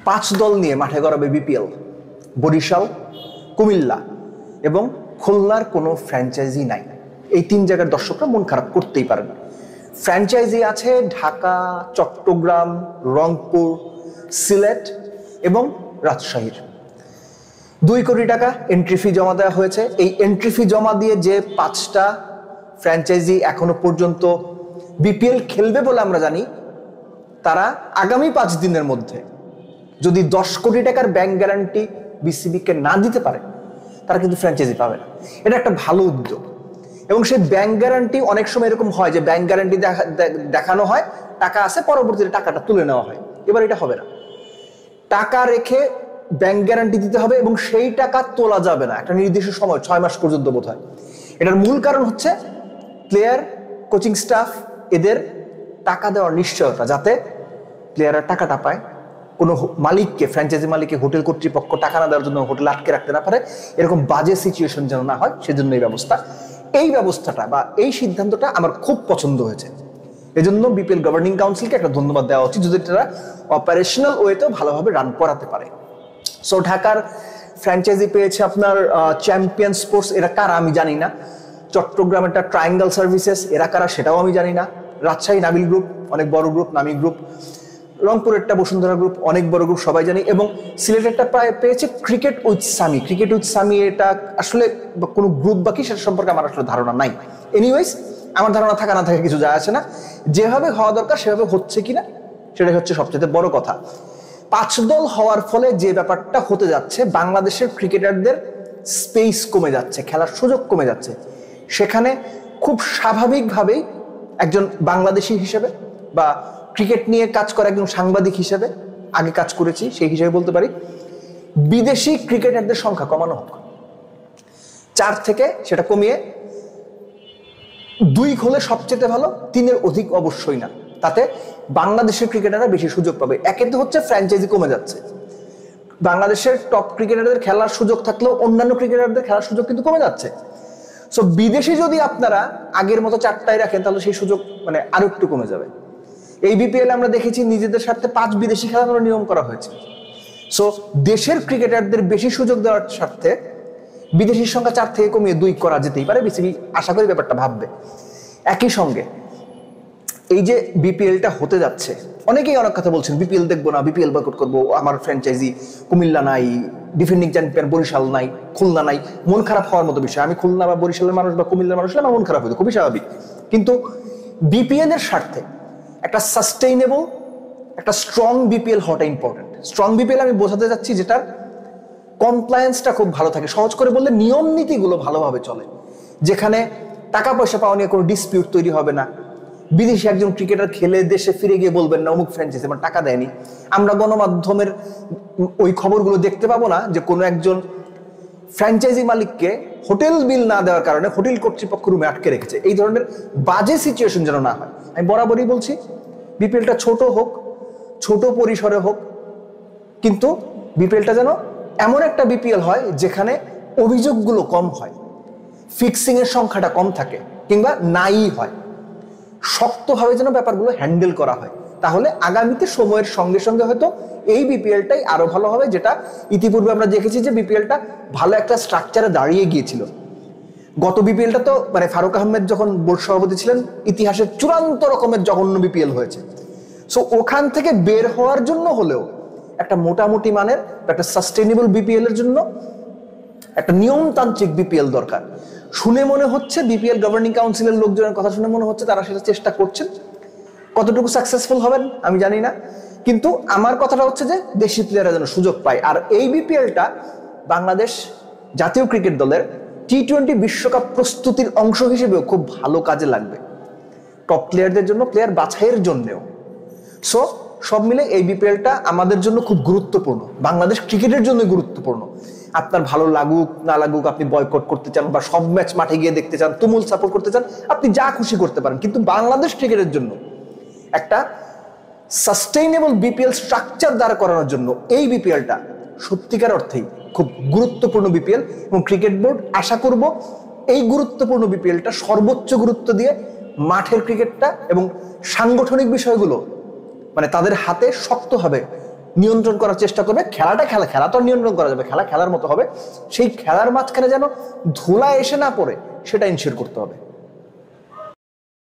5 দল নিয়ে মাঠে গড়াবে বিপিএল। বরিশাল, কুমিল্লা এবং খুলনার কোনো ফ্র্যাঞ্চাইজি নাই। এই 3 জায়গার দর্শকরা মন খারাপ করতেই পারেন। ফ্র্যাঞ্চাইজি আছে ঢাকা, চট্টগ্রাম, রংপুর, সিলেট এবং রাজশাহীর। 2 কোটি টাকা এন্ট্রি ফি জমা দেওয়া হয়েছে। এই এন্ট্রি ফি জমা দিয়ে যে 5টা ফ্র্যাঞ্চাইজি এখনো পর্যন্ত বিপিএল খেলবে বলে আমরা জানি, তারা আগামী 5 দিনের মধ্যে যদি 10 কোটি টাকার ব্যাংক গ্যারান্টি বিসিবিকে না দিতে পারে, তারা কিন্তু ফ্র্যাঞ্চাইজি পাবে না। এটা একটা ভালো উদ্যোগ। এবং সেই ব্যাংক গ্যারান্টি অনেক সময় এরকম হয় যে ব্যাংক গ্যারান্টি দেখানো হয়, টাকা আছে, পরবর্তীতে টাকাটা তুলে নেওয়া হয়। এবার এটা হবে না। টাকা রেখে ব্যাংক গ্যারান্টি দিতে হবে এবং সেই টাকা তোলা যাবে না একটা নির্দিষ্ট সময়, 6 মাস পর্যন্ত বোধ হয়। এটার মূল কারণ হচ্ছে প্লেয়ার, কোচিং স্টাফ এদের টাকা দেওয়ার নিশ্চয়তা, যাতে প্লেয়াররা টাকাটা পায়। কোনো মালিককে, ফ্র্যাঞ্চাইজি মালিককে হোটেল কর্তৃপক্ষ টাকা না দেওয়ার জন্য হোটেল আটকে রাখতে না পারে, এরকম বাজে সিচুয়েশন যেন না হয়, সেজন্য এই ব্যবস্থা। এই ব্যবস্থাটা বা এই সিদ্ধান্তটা আমার খুব পছন্দ হয়েছে। এজন্য বিপিএল গভর্নিং কাউন্সিলকে একটা ধন্যবাদ দেওয়া উচিত, যদি তারা অপারেশনাল ওয়েতেও ভালোভাবে রান করাতে পারে। সো ঢাকার ফ্র্যাঞ্চাইজি পেয়েছে আপনার চ্যাম্পিয়ন স্পোর্টস, এরা কারা আমি জানি না। চট্টগ্রামেরটা ট্রায়াঙ্গল সার্ভিসেস, এরা কারা সেটাও আমি জানি না। রাজশাহী নাবিল গ্রুপ, অনেক বড় গ্রুপ, নামি গ্রুপ। রংপুরেরটা বসুন্ধরা গ্রুপ, অনেক বড় গ্রুপ, সবাই জানি। এবং সিলেটেরটা পেয়েছে cricket with Sami. Cricket with Sami এটা আসলে কোনো গ্রুপ বাকি সেটা সম্পর্কে আমার আসলে ধারণা নাই। এনিওয়েজ, আমার ধারণা থাকা না থাকা কিছু যায় আসে না। যেভাবে হওয়া দরকার সেভাবে হচ্ছে কিনা সেটাই হচ্ছে সবচেয়ে বড় কথা। 5 দল হওয়ার ফলে যে ব্যাপারটা হতে যাচ্ছে, বাংলাদেশের ক্রিকেটারদের স্পেস কমে যাচ্ছে, খেলার সুযোগ কমে যাচ্ছে। সেখানে খুব স্বাভাবিকভাবেই একজন বাংলাদেশি হিসেবে বা ক্রিকেট নিয়ে কাজ করা একজন সাংবাদিক হিসেবে, আগে কাজ করেছি সেই হিসেবে বলতে পারি, বিদেশি ক্রিকেটারদের সংখ্যা কমানো হোক। 4 থেকে সেটা কমিয়ে 2 হলে সবচেয়ে ভালো, 3-এর অধিক অবশ্যই না। তাতে বাংলাদেশের ক্রিকেটাররা বেশি সুযোগ পাবে। একে তো হচ্ছে ফ্র্যাঞ্চাইজি কমে যাচ্ছে, বাংলাদেশের টপ ক্রিকেটারদের খেলার সুযোগ থাকলেও অন্যান্য ক্রিকেটারদের খেলার সুযোগ কিন্তু কমে যাচ্ছে। সো বিদেশি যদি আপনারা আগের মতো 4টায় রাখেন, তাহলে সেই সুযোগ মানে আরো একটু কমে যাবে। এই বিপিএল আমরা দেখেছি নিজেদের স্বার্থে 5 বিদেশি খেলানোর নিয়ম করা হয়েছে। সো দেশের ক্রিকেটারদের বেশি সুযোগ দেওয়ার স্বার্থে বিদেশির সংখ্যা 4 থেকে কমিয়ে 2 করা যেতেই পারে। বিসিবি আশা করি ব্যাপারটা ভাববে। একই সঙ্গে এই যে বিপিএলটা হতে যাচ্ছে, অনেকেই অনেক কথা বলছেন, বিপিএল দেখবো না, বিপিএল বয়কট করবো, আমার ফ্র্যাঞ্চাইজি কুমিল্লা নাই, ডিফেন্ডিং চ্যাম্পিয়ন বরিশাল নাই, খুলনা নাই। মন খারাপ হওয়ার মতো বিষয়। আমি খুলনা বা বরিশালের মানুষ বা কুমিল্লার মানুষ হলে আমার মন খারাপ হতো, খুবই স্বাভাবিক। কিন্তু বিপিএল এর স্বার্থে একটা সাস্টেইনেবল, একটা স্ট্রং বিপিএল হওয়াটা ইম্পর্টেন্ট। স্ট্রং বিপিএল আমি বোঝাতে যাচ্ছি যেটার কমপ্লায়েন্সটা খুব ভালো থাকে, সহজ করে বললে নিয়ম নীতিগুলো ভালোভাবে চলে, যেখানে টাকা পয়সা পাওয়া নিয়ে কোনো ডিসপিউট তৈরি হবে না। বিদেশি একজন ক্রিকেটার খেলে দেশে ফিরে গিয়ে বলবেন না অমুক ফ্র্যাঞ্চাইজি আমার টাকা দেয়নি। আমরা গণমাধ্যমের ওই খবরগুলো দেখতে পাবো না যে কোনো একজন ফ্র্যাঞ্চাইজি মালিককে হোটেল বিল না দেওয়ার কারণে হোটেল কর্তৃপক্ষ রুমে আটকে রেখেছে। এই ধরনের বাজে সিচুয়েশন যেন না হয়। আমি বরাবরই বলছি বিপিএলটা ছোট হোক, ছোট পরিসরে হোক, কিন্তু বিপিএলটা যেন এমন একটা বিপিএল হয় যেখানে অভিযোগগুলো কম হয়, ফিক্সিং এর সংখ্যাটা কম থাকে, কিংবা নাই হয়। শক্তভাবে যেন ব্যাপারগুলো হ্যান্ডেল করা হয়। তাহলে আগামীতে সময়ের সঙ্গে সঙ্গে হয়তো এই বিপিএলটাই আরো ভালো হবে। যেটা ইতিপূর্বে আমরা দেখেছি যে বিপিএলটা ভালো একটা স্ট্রাকচারে দাঁড়িয়ে গিয়েছিল। গত বিপিএলটা তো মানে ফারুক আহমেদ যখন বোর্ড সভাপতি ছিলেন, ইতিহাসের চূড়ান্ত রকমের জঘন্য বিপিএল হয়েছে। সো ওখান থেকে বের হওয়ার জন্য হলেও একটা মোটামুটি মানের একটা সাস্টেইনেবল বিপিএল এর জন্য একটা নিয়মতান্ত্রিক বিপিএল দরকার। শুনে মনে হচ্ছে বিপিএল গভর্নিং কাউন্সিলের লোকজনের কথা শুনে মনে হচ্ছে তারা সেটা চেষ্টা করছেন। কতটুকু সাকসেসফুল হবেন আমি জানি না, কিন্তু আমার কথাটা হচ্ছে যে দেশি প্লেয়াররা যেন সুযোগ পায়। আর এই বিপিএলটা বাংলাদেশ জাতীয় ক্রিকেট দলের টি-20 বিশ্বকাপ প্রস্তুতির অংশ হিসেবেও খুব ভালো কাজে লাগবে, টপ প্লেয়ারদের জন্য, প্লেয়ার বাছাইয়ের জন্যও। সো সব মিলে এই বিপিএলটা আমাদের জন্য খুব গুরুত্বপূর্ণ, বাংলাদেশ ক্রিকেটের জন্য গুরুত্বপূর্ণ। আপনার ভালো লাগুক না লাগুক, আপনি বয়কট করতে চান বা সব ম্যাচ মাঠে গিয়ে দেখতে চান, তুমুল সাপোর্ট করতে চান, আপনি যা খুশি করতে পারেন, কিন্তু বাংলাদেশ ক্রিকেটের জন্য একটা সাস্টেইনেবল বিপিএল স্ট্রাকচার দাঁড় করানোর জন্য এই বিপিএলটা সত্যিকার অর্থেই খুব গুরুত্বপূর্ণ বিপিএল। এবং ক্রিকেট বোর্ড আশা করব এই গুরুত্বপূর্ণ বিপিএলটা সর্বোচ্চ গুরুত্ব দিয়ে মাঠের ক্রিকেটটা এবং সাংগঠনিক বিষয়গুলো মানে তাদের হাতে শক্তভাবে নিয়ন্ত্রণ করার চেষ্টা করবে। খেলা তো নিয়ন্ত্রণ করা যাবে, খেলার মতো হবে, সেই খেলার মাঝখানে যেন ধুলা এসে না পড়ে সেটা ইনশিওর করতে হবে।